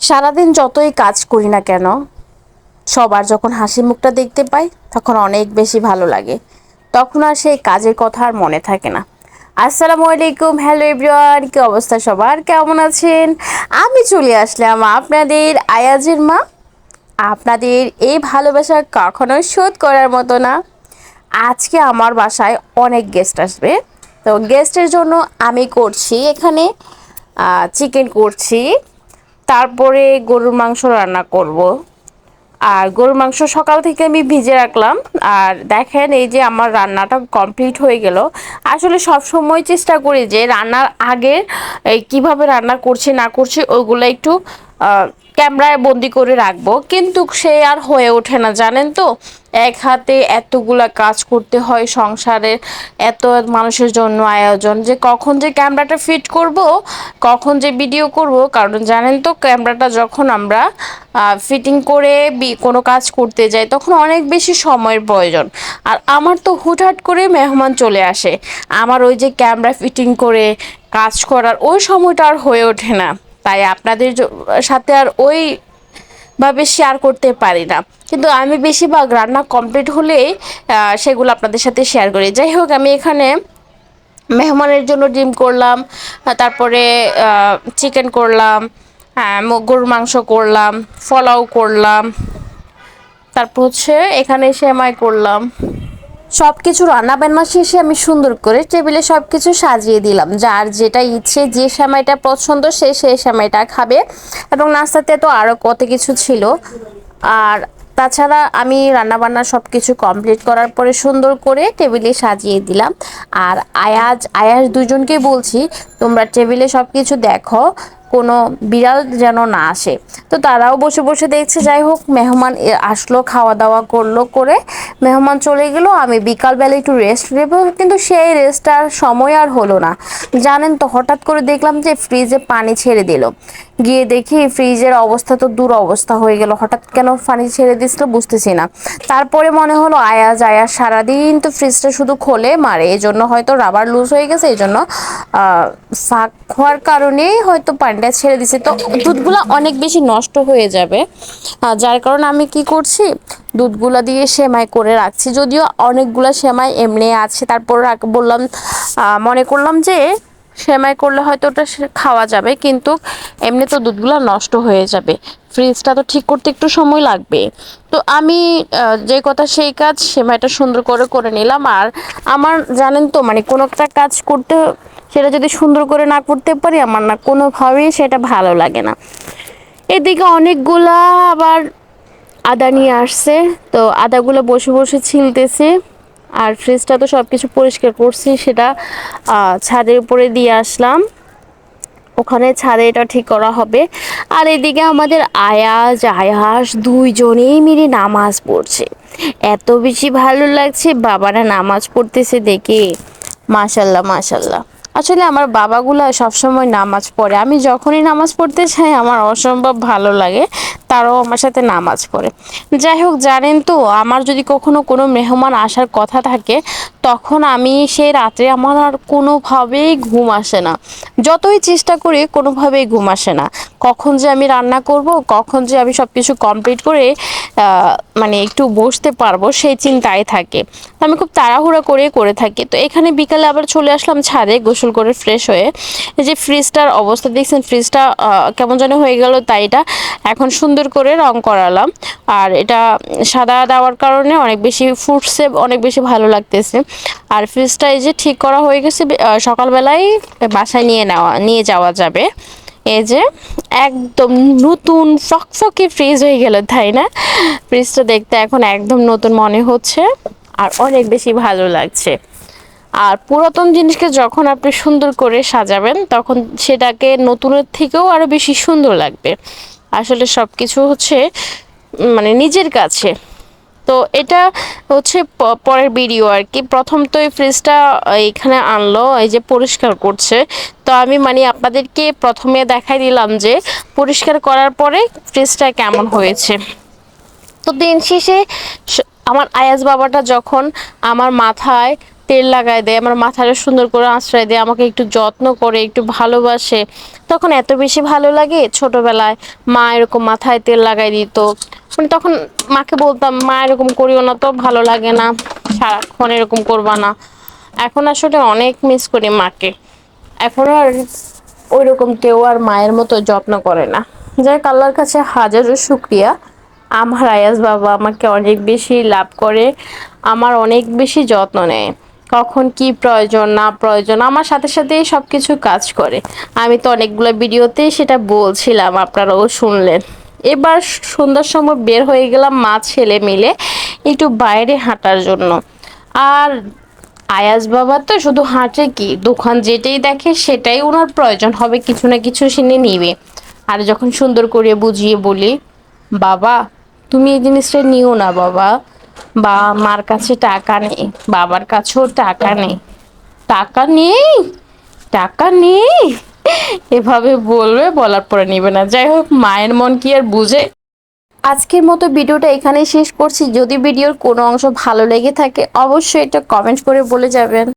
সারাদিন যতই কাজ করি না কেন, সবার যখন হাসি মুখটা দেখতে পাই তখন অনেক বেশি ভালো লাগে। তখন আর সেই কাজের কথা আর মনে থাকে না। আসসালামু আলাইকুম, হ্যালো এভরিওয়ান, কি অবস্থা সবার, কেমন আছেন? আমি চলে আসলাম আপনাদের আয়াজের মা। আপনাদের এই ভালোবাসা কখনোই শোধ করার মতো না। আজকে আমার বাসায় অনেক গেস্ট আসবে, তো গেস্টের জন্য আমি করছি এখানে চিকেন করছি, তারপরে গরুর মাংস রান্না করব। আর গরুর মাংস সকাল থেকে আমি ভিজে রাখলাম। আর দেখেন এই যে আমার রান্নাটা কমপ্লিট হয়ে গেল। আসলে সব সময় চেষ্টা করি যে রান্নার আগে এই কিভাবে রান্না করছি না করছি ওইগুলো একটু ক্যামেরায় বন্দি করে রাখবো, কিন্তু সে আর হয়ে ওঠে না, জানেন তো। এক হাতে এতগুলা কাজ করতে হয় সংসারে, এত মানুষের জন্য আয়োজন, যে কখন যে ক্যামেরাটা ফিট করব, কখন যে ভিডিও করব। কারণ জানেন তো, ক্যামেরাটা যখন আমরা ফিটিং করে কোনো কাজ করতে যাই তখন অনেক বেশি সময়ের প্রয়োজন। আর আমার তো হুটহাট করে মেহমান চলে আসে, আমার ওই যে ক্যামেরা ফিটিং করে কাজ করার ওই সময়টা আর হয়ে ওঠে না। তাই আপনাদের সাথে আর ওই ভাবে শেয়ার করতে পারি না। কিন্তু আমি বেশিরভাগ রান্না কমপ্লিট হলেই সেগুলো আপনাদের সাথে শেয়ার করি। যাই হোক, আমি এখানে মেহমানের জন্য ডিম করলাম, তারপরে চিকেন করলাম, গরুর মাংস করলাম, পোলাও করলাম, তারপর হচ্ছে এখানে সেমাই করলাম। সব কিছু রান্না বান্না শেষে আমি সুন্দর করে টেবিলে সব কিছু সাজিয়ে দিলাম। যার যেটা ইচ্ছে, যে সেমাইটা পছন্দ সে সেই সেমাইটা খাবে। এবং নাস্তাতে তো আরও কত কিছু ছিল। আর তাছাড়া আমি রান্নাবান্না সব কিছু কমপ্লিট করার পরে সুন্দর করে টেবিলে সাজিয়ে দিলাম। আর আয়াজ দুজনকেই বলছি, তোমরা টেবিলে সব কিছু দেখো, কোনো বিড়াল যেন না আসে। তো তারাও বসে বসে দেখছে। যাই হোক, মেহমান আসলো, খাওয়া দাওয়া করলো, করে মেহমান চলে গেল। আমি বিকালবেলা একটু রেস্ট নেব, কিন্তু সেই রেস্টটার সময় আর হলো না। জানেন তো, হঠাৎ করে দেখলাম যে ফ্রিজে পানি ছেড়ে দিল। গিয়ে দেখি ফ্রিজের অবস্থা তো দুরবস্থা হয়ে গেল। হঠাৎ কেন পানি ছেড়ে দিছিল বুঝতেছি না। তারপরে মনে হলো আয়াজ সারাদিন তো ফ্রিজটা শুধু খোলে মারে, এই জন্য হয়তো রাবার লুজ হয়ে গেছে, এই জন্য ফাঁক হওয়ার কারণেই হয়তো পানিটা ছেড়ে দিছে। তো দুধগুলো অনেক বেশি নষ্ট হয়ে যাবে, যার কারণে আমি কি করছি, দুধগুলা দিয়ে সেমাই করে রাখছি। যদিও অনেকগুলা সেমাই এমনি আছে, তারপর বললাম, মনে করলাম যে সেমাই করলে হয়তো ওটা খাওয়া যাবে, কিন্তু এমনি তো দুধগুলো নষ্ট হয়ে যাবে। ফ্রিজটা তো ঠিক করতে একটু সময় লাগবে। তো আমি যে কথা সেই কাজ, সেমাইটা সুন্দর করে করে নিলাম। আর আমার জানেন তো, মানে কোনো একটা কাজ করতে, সেটা যদি সুন্দর করে না করতে পারি, আমার না কোনোভাবেই সেটা ভালো লাগে না। এদিকে অনেকগুলা আবার আদা নিয়ে আসছে, তো আদাগুলো বসে বসে ছিলতেছে। আর ফ্রিজটা তো সব কিছু পরিষ্কার করছি, সেটা ছাদের উপরে দিয়ে আসলাম, ওখানে ছাদে এটা ঠিক করা হবে। আর এদিকে আমাদের আয়াস দুইজনেই মিলে নামাজ পড়ছে। এত বেশি ভালো লাগছে বাবারা নামাজ পড়তেছে দেখে, মাশাল্লাহ মাশাল্লাহ। আসলে আমার বাবাগুলা সবসময় নামাজ পড়ে, আমি যখনই নামাজ পড়তে চাই আমার অসম্ভব ভালো লাগে, তারাও আমার সাথে নামাজ পড়ে। যাই হোক, জানেন তো, আমার যদি কখনো কোনো মেহমান আসার কথা থাকে, তখন আমি সেই রাত্রে আমার আর কোনোভাবেই ঘুম আসে না। যতই চেষ্টা করি কোনোভাবেই ঘুম আসে না। কখন যে আমি রান্না করব, কখন যে আমি সব কিছু কমপ্লিট করে মানে একটু বসতে পারবো, সেই চিন্তায় থাকে। আমি খুব তাড়াহুড়া করে থাকি। তো এখানে বিকালে আবার চলে আসলাম ছাদে গোসল করে ফ্রেশ হয়ে। এই যে ফ্রিজটার অবস্থা দেখছেন, ফ্রিজটা কেমন যেন হয়ে গেল, তাই এটা এখন সুন্দর করে রং করালাম। আর এটা সাদা দেওয়ার কারণে অনেক বেশি ফুটছে, অনেক বেশি ভালো লাগতেছে। আর ফ্রিজটা এই যে ঠিক করা হয়ে গেছে, সকালবেলায় বাসায় নিয়ে যাওয়া যাবে। এই যে একদম নতুন ফকফকে ফ্রিজ হয়ে গেল, তাই না? ফ্রিজটা দেখতে এখন একদম নতুন মনে হচ্ছে, আর অনেক বেশি ভালো লাগছে। আর পুরাতন জিনিসকে যখন আপনি সুন্দর করে সাজাবেন, তখন সেটাকে নতুনের থেকেও আরো বেশি সুন্দর লাগবে। আসলে সব কিছু হচ্ছে মানে নিজের কাছে। তো এটা হচ্ছে পরের ভিডিও আর কি। প্রথম তো এই ফ্রিজটা এখানে আনলো, এই যে পরিষ্কার করছে। তো আমি মানে আপনাদেরকে প্রথমে দেখাই দিলাম যে পরিষ্কার করার পরে ফ্রিজটা কেমন হয়েছে। তো দিন শেষে আমার আয়াজ বাবাটা যখন আমার মাথায় তেল লাগায় দেয়, আমার মাথাটা সুন্দর করে আঁচড়ায় দেয়, আমাকে একটু যত্ন করে, একটু ভালোবাসে, তো তখন এত বেশি ভালো লাগে। ছোটবেলায় মা এরকম মাথায় তেল লাগাই দিত, মানে তখন মাকে বলতাম মা এরকম করিও না তো, ভালো লাগে না, সারাক্ষণ এরকম করবা না। এখন আসলে অনেক মিস করি মাকে। এখন আর ওইরকম কেউ আর মায়ের মতো যত্ন করে না। যাই হোক, আল্লাহর কাছে হাজারো শুক্রিয়া। আমার আয়াস বাবা আমাকে অনেক বেশি লাভ করে, আমার অনেক বেশি যত্ন নেয়। কখন কি প্রয়োজন না প্রয়োজন আমার সাথে সাথেই সব কিছু কাজ করে। আমি তো অনেকগুলো ভিডিওতেই সেটা বলছিলাম, আপনারাও শুনলেন। এবার সন্ধ্যার সময় বের হয়ে গেলাম মা ছেলে মিলে একটু বাইরে হাঁটার জন্য। আর আয়াস বাবা তো শুধু হাঁটে কি, দোকান যেটাই দেখে সেটাই ওনার প্রয়োজন হবে, কিছু না কিছু সিনে নিবে। আর যখন সুন্দর করে বুঝিয়ে বলি, বাবা তুমি এই জিনিসটা নিও না বাবা, বা মার কাছে টাকা নেই, বাবার কাছেও টাকা নেই, টাকা নেই, টাকা নেই, এভাবে বলবে, বলার পরে নিবে না। যাই হোক, মায়ের মন কি আর বুঝে। আজকের মতো ভিডিওটা এখানেই শেষ করছি। যদি ভিডিওর কোনো অংশ ভালো লেগে থাকে অবশ্যই এটা কমেন্ট করে বলে যাবেন।